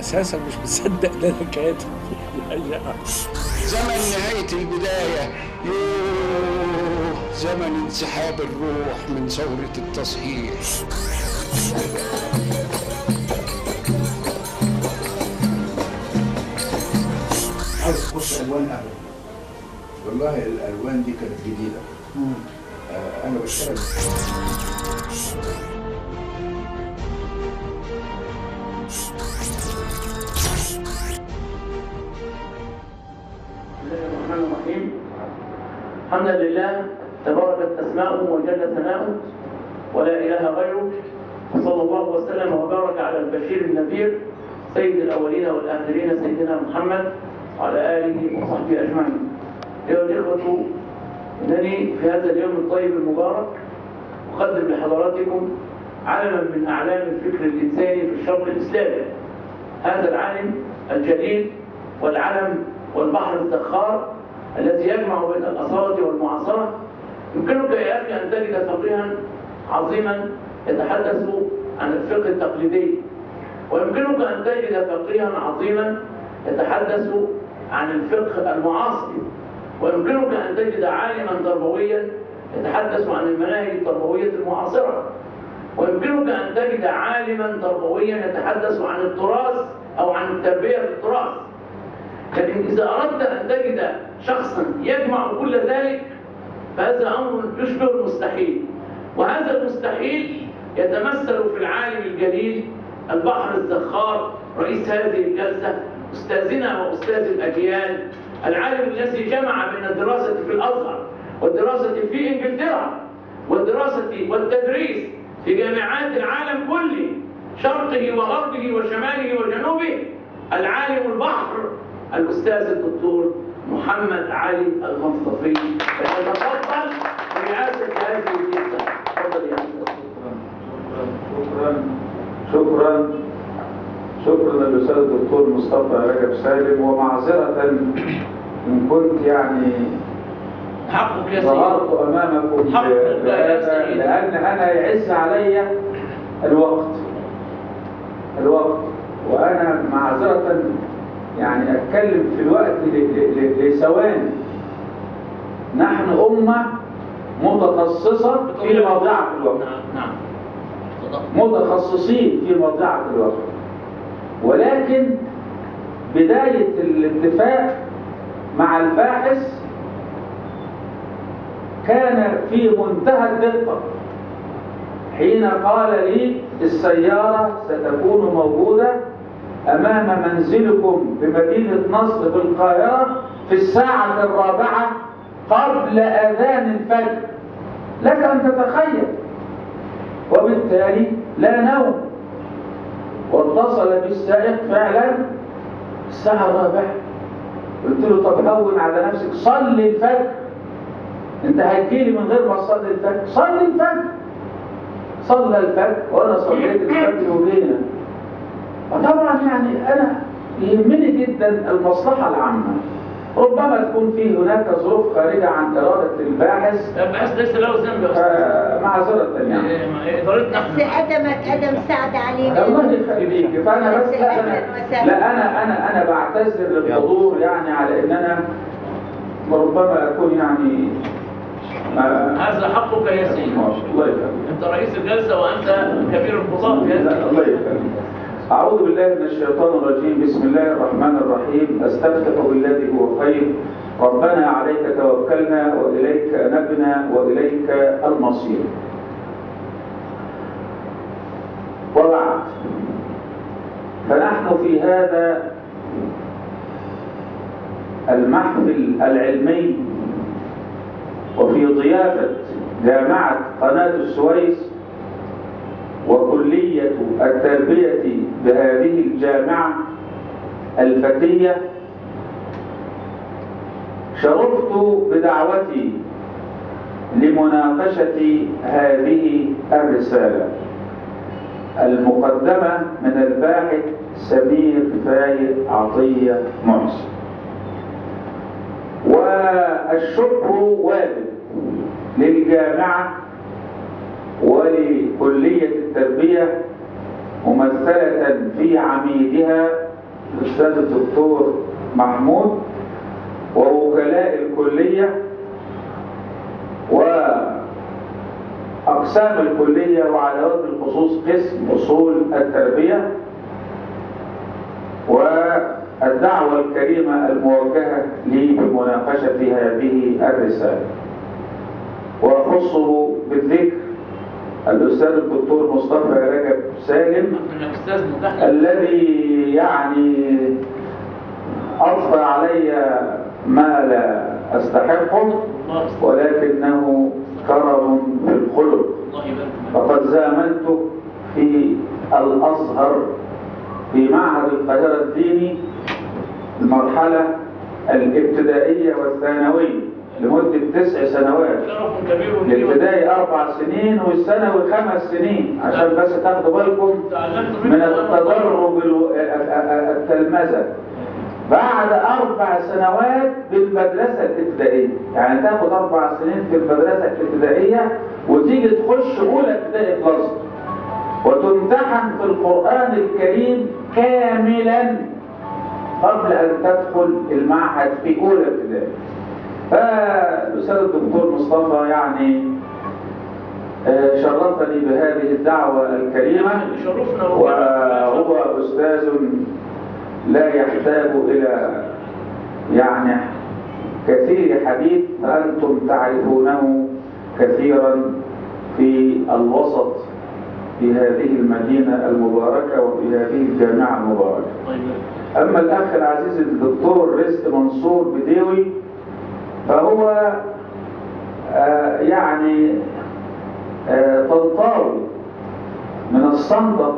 اساسا مش مصدق ان انا كاتب. زمن نهاية البداية، يوه زمن انسحاب الروح من ثورة التصحيح. عايز تخش الوان ابدا؟ والله الالوان دي كانت جديده. انا بشتغل الرحمن الرحيم. حمدا لله تباركت اسماؤه وجل ثناؤه ولا اله غيره، وصلى الله وسلم وبارك على البشير النذير سيد الاولين والاخرين سيدنا محمد وعلى اله وصحبه اجمعين. ايها الاخوه، انني في هذا اليوم الطيب المبارك اقدم لحضراتكم علما من اعلام الفكر الانساني في الشرق الاسلامي. هذا العالم الجليل والعلم والبحر الزخار الذي يجمع بين الأصالة والمعاصرة. يمكنك يا أخي أن تجد فقيها عظيما يتحدث عن الفقه التقليدي، ويمكنك أن تجد فقيها عظيما يتحدث عن الفقه المعاصر، ويمكنك أن تجد عالما تربويا يتحدث عن المناهج التربوية المعاصرة، ويمكنك أن تجد عالما تربويا يتحدث عن التراث أو عن التربية في التراث. لكن إذا أردت أن تجد شخصا يجمع كل ذلك فهذا أمر يشبه المستحيل، وهذا المستحيل يتمثل في العالم الجليل البحر الزخار رئيس هذه الجلسة، أستاذنا وأستاذ الأجيال، العالم الذي جمع بين الدراسة في الأزهر والدراسة في إنجلترا والدراسة والتدريس في جامعات العالم كله، شرقه وغربه وشماله وجنوبه، العالم البحر الأستاذ الدكتور محمد علي المصطفي. فيتفضل برئاسة هذه الجلسة. تفضل يا شكرا للأستاذ الدكتور مصطفى رجب سالم، ومعذرة إن كنت يعني حقك يا سيدي ظهرت أمامكم لأن أنا يعز علي الوقت وأنا معذرة يعني أتكلم في الوقت لثواني. نحن أمة متخصصة في موضوعة الوقت، متخصصين في موضوعة الوقت، ولكن بداية الاتفاق مع الباحث كان في منتهى الدقة حين قال لي السيارة ستكون موجودة أمام منزلكم بمدينة نصر بالقاهرة في الساعة 4 قبل أذان الفجر. لك أن تتخيل، وبالتالي لا نوم. واتصل بالسائق فعلا الساعة 4. قلت له طب هون على نفسك، صلي الفجر، انت هتجيلي من غير ما تصلي الفجر، صلي الفجر. صلى الفجر وأنا صليت الفجر وجينا. وطبعا يعني أنا يهمني جدا المصلحة العامة. ربما تكون في هناك ظروف خارجة عن إرادة الباحث. الباحث ليس له ذنب معذرة يعني. إدارتنا أدم سعد علينا. الله يخليك. فأنا بس أنا بعتذر للحضور يعني على إن أنا ربما أكون يعني هذا حقك يا سيدي. الله يخليك. أنت رئيس الجلسة وأنت كبير القضاء في هذا. الله يخليك. أعوذ بالله من الشيطان الرجيم. بسم الله الرحمن الرحيم. أستفتح بالذي هو خير. ربنا عليك توكلنا وإليك أنبنا وإليك المصير. وبعد، فنحن في هذا المحفل العلمي وفي ضيافة جامعة قناة السويس وكلية التربية بهذه الجامعة الفتية، شرفت بدعوتي لمناقشة هذه الرسالة المقدمة من الباحث سمير فايد عطية محسن. والشكر واجب للجامعة ولكلية التربية ممثلة في عميدها الأستاذ الدكتور محمود ووكلاء الكلية وأقسام الكلية، وعلى وجه الخصوص قسم أصول التربية، والدعوة الكريمة الموجهة لي بمناقشة هذه الرسالة. وأخصه بالذكر الأستاذ الدكتور مصطفى رجب سالم الذي يعني أضفى علي ما لا أستحقه، ولكنه كرم في الخلق. فقد زاملته في الأزهر في معهد القاهرة الديني المرحلة الابتدائية والثانوية لمدة 9 سنوات. الابتدائي 4 سنين والثانوي 5 سنين، عشان بس تاخدوا بالكم من التدرج التلمذة. بعد 4 سنوات بالمدرسة الابتدائية، يعني تاخد 4 سنين في المدرسة الابتدائية وتيجي تخش أولى ابتدائي في الأزهر وتمتحن في القرآن الكريم كاملا قبل أن تدخل المعهد في أولى ابتدائي. فالأستاذ الدكتور مصطفى يعني شرفني بهذه الدعوة الكريمة، وهو أستاذ لا يحتاج إلى يعني كثير حديث، فأنتم تعرفونه كثيرا في الوسط في هذه المدينة المباركة وفي هذه الجامعة المباركة. أما الأخ العزيز الدكتور رزق منصور بديوي فهو يعني طنطاوي من الصندق،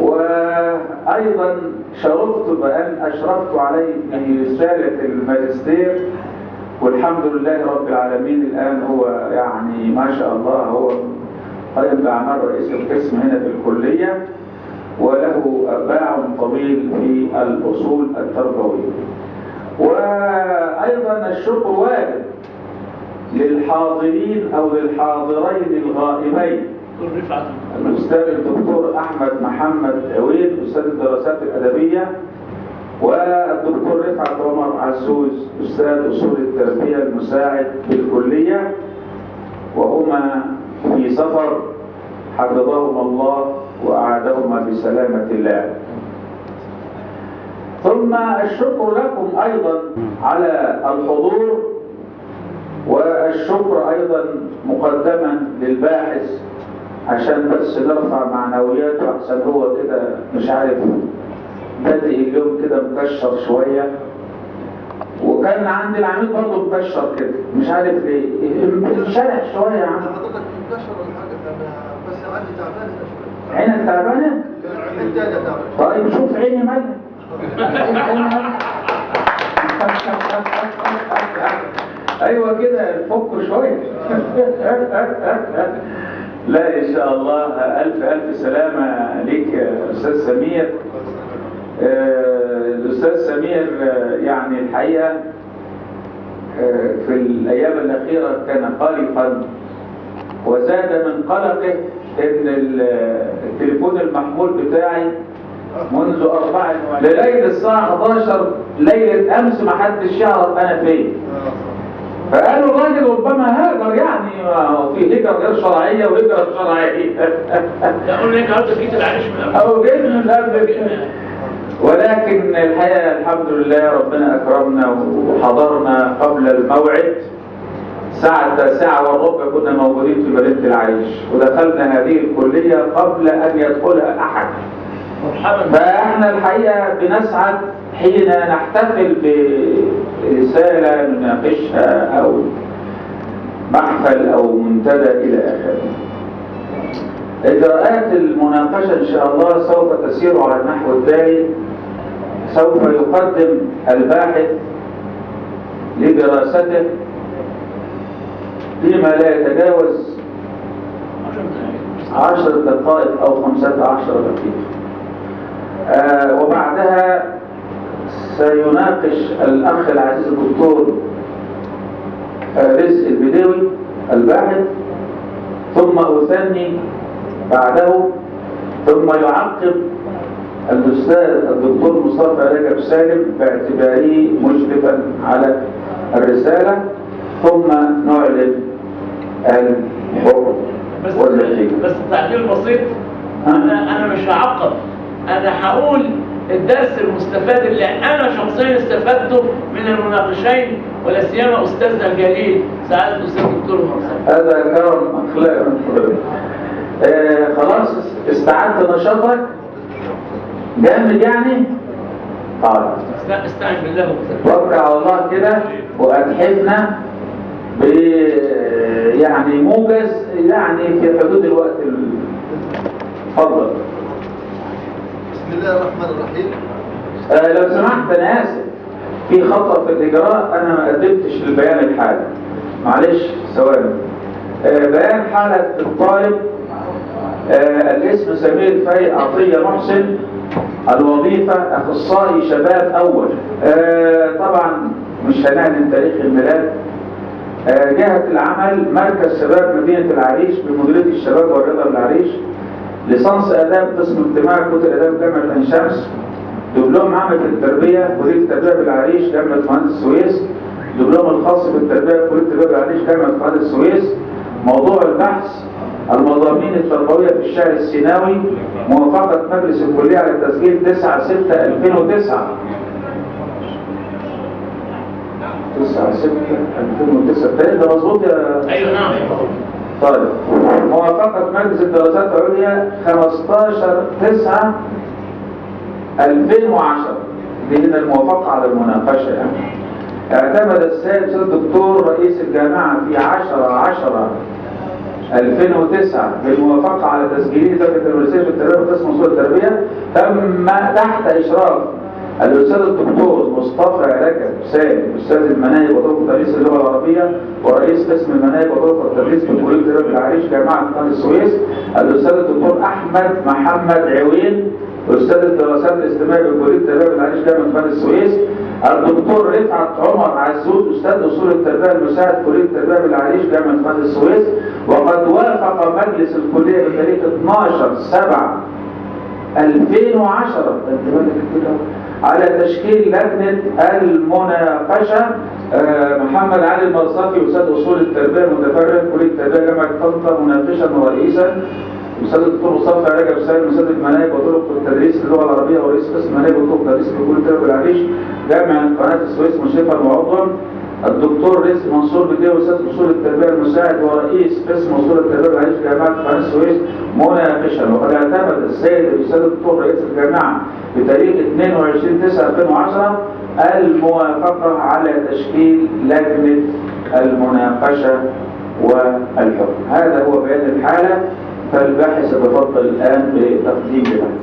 وأيضا شرفت بأن أشرفت عليه في رسالة الماجستير، والحمد لله رب العالمين. الآن هو يعني ما شاء الله هو قائم بأعمال رئيس القسم هنا في الكلية، وله باع طويل في الأصول التربوية. وأيضا الشكر واجب للحاضرين أو للحاضرين الغائبين، الأستاذ الدكتور أحمد محمد عويد أستاذ الدراسات الأدبية، والدكتور رفعت عمر عزوز أستاذ أصول التربية المساعد بالكلية، وهما في سفر حفظهما الله وأعادهما بسلامة الله. ثم الشكر لكم أيضا على الحضور، والشكر أيضا مقدما للباحث عشان بس نرفع معنوياته، عشان هو كده مش عارف بادئ اليوم كده مكشر شوية، وكان عندي العميد برضه مكشر كده مش عارف ليه، انشرح شوية يا عم. حضرتك مكشر ولا حاجة؟ أنا بس عندي تعبانة شوية. عينك تعبانة؟ عندي أنا تعبانة. طيب شوف عيني مالها. ايوه كده فك شويه. لا ان شاء الله الف الف سلامه ليك يا استاذ سمير. الاستاذ سمير يعني الحقيقه في الايام الاخيره كان قلقا، وزاد من قلقه ان التليفون المحمول بتاعي منذ 4 لليل الساعة 11 ليلة أمس ما حدش يعرف أنا فين. فقالوا الراجل ربما هاجر، يعني في هجرة غير شرعية وهجرة شرعية. يقول لك هذا جيت العيش من قبل. أو جيت من قبل. ولكن الحقيقة الحمد لله ربنا أكرمنا وحضرنا قبل الموعد. الساعة 9:15 كنا موجودين في مدينة العريش، ودخلنا هذه الكلية قبل أن يدخلها أحد. فاحنا الحقيقة بنسعد حين نحتفل برسالة نناقشها أو محفل أو منتدى إلى آخره. إجراءات المناقشة إن شاء الله سوف تسير على النحو التالي. سوف يقدم الباحث لدراسته فيما لا يتجاوز 10 دقائق أو 15 دقيقة، وبعدها سيناقش الأخ العزيز الدكتور رزق البديوي الباحث، ثم أثني بعده، ثم يعقب الأستاذ الدكتور مصطفى رجب سالم باعتباره مشرفا على الرسالة، ثم نعلن الحكم والنتيجة. بس تعديل بسيط، انا مش هعقب، انا هقول الدرس المستفاد اللي انا شخصيا استفدته من المناقشين، ولا سيما استاذنا الجليل سعاده الاستاذ الدكتور محسن. هذا كرم اخلاق من حضرتك. خلاص استعدت نشاطك جامد يعني؟ طيب استعن بالله توكل على الله كده واتحفنا يعني موجز يعني في حدود الوقت. اتفضل. بسم الله الرحمن الرحيم. لو سمحت انا اسف، في خطأ في الاجراء، انا ما قدمتش البيان الحالي، معلش ثواني. بيان حالة الطالب، الاسم سمير فايق عطية محسن، الوظيفة اخصائي شباب اول. طبعا مش هنعلن تاريخ الميلاد. جهة العمل مركز شباب مدينة العريش بمديرية الشباب والرياضة بالعريش. ليسانس آداب قسم اجتماعي كلية الآداب جامعة عين شمس. دبلوم عام في التربية كلية التربية بالعريش جامعة قناة السويس. دبلوم الخاص بالتربية كلية التربية بالعريش جامعة قناة السويس. موضوع البحث المضامين التربوية في الشعر السيناوي. موافقة مجلس الكلية على التسجيل 9/6/2009. 9/6/2009. التاريخ ده مظبوط يا؟ ايوه نعم. طيب موافقة مجلس الدراسات العليا 15/9/2010. دي هنا الموافقة على المناقشة يعني. اعتمد السيد الدكتور رئيس الجامعة في 10/10/2009 بالموافقة على تسجيلية دفعة الرسالة في التربية وقسم اصول التربية. تم تحت إشراف الأستاذ الدكتور مصطفى رجب سالم أستاذ المناهج وطرق تدريس اللغة العربية ورئيس قسم المناهج وطرق التدريس بكلية التربية بالعريش جامعة قناة السويس. الأستاذ الدكتور أحمد محمد عوين أستاذ الدراسات الاجتماعية بكلية التربية بالعريش جامعة قناة السويس. الدكتور رفعت عمر عزوز أستاذ أصول التربية المساعد كلية التربية بالعريش جامعة قناة السويس. وقد وافق مجلس الكلية بتاريخ 12/7/2010 على تشكيل لجنة المناقشة. محمد علي المرصفي أستاذ أصول التربية المتفرغ كلية التربية جامعة طنطا مناقشا ورئيسا. الأستاذ الدكتور مصطفى رجب سالم أستاذ المناهج وطرق التدريس اللغة العربية ورئيس قسم المناهج وطرق التدريس بكلية التربية بالعريش جامعة قناة السويس مشرفا وعضوا. الدكتور رزق منصور بدير أستاذ أصول التربية المساعد ورئيس قسم أصول التربية بالعريش جامعة قناة السويس مناقشا. وقد اعتمد السيد الأستاذ الدكتور رئيس الجامعة بتاريخ 22/9/2010 الموافقة على تشكيل لجنة المناقشة والحكم. هذا هو بيان الحالة، فالباحث يتفضل الآن بتقديم بيانه.